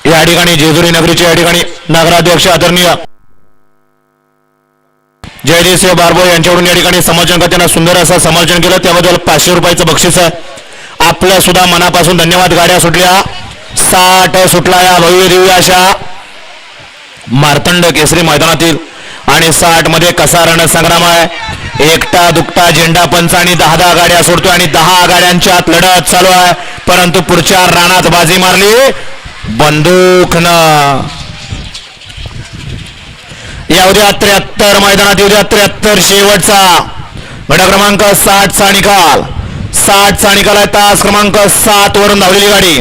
या ठिकाणी जेजुरी नगरीच्या या ठिकाणी नगराध्यक्ष आदरणीय जयदेव बारबो यांच्याकडून या ठिकाणी समाजकांना सुंदर असं समर्थन केलं, त्याबद्दल 500 रुपयाचं बक्षीस आहे. आपल्या सुद्धा मनापासून धन्यवाद. गाड्या सुटल्या, 60 सुटला या भव्य दिव्य अशा मार्तंड केसरी मैदानातील आणि 60 मध्ये कसा रणसंग्राम आहे. एकटा दुकटा झेंडा पंच आणि 10 गाड्या सोडतोय आणि 10 गाड्यांच्यात लढत चालू आहे, परंतु पुढच्या रानात बाजी मारली बंदूकनं. या उद्या 73 मैदानात उद्या 73 शेवटचा गट क्रमांक 60 चा निकाल. 60 चा निकाल आहे. तास क्रमांक 7 वरून धावलेली गाडी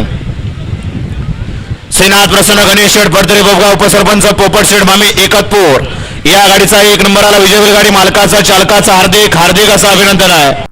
श्रीनाथ प्रसन्न गणेश शेठ पडतरी बोबगाव उपसरपंच पोपट शेठ मामी एकतपूर या गाडीचा 1 नंबर आला. विजयवीर गाडी मालकाचा चालकाचा हार्दिक हार्दिक असं अभिनंदन आहे.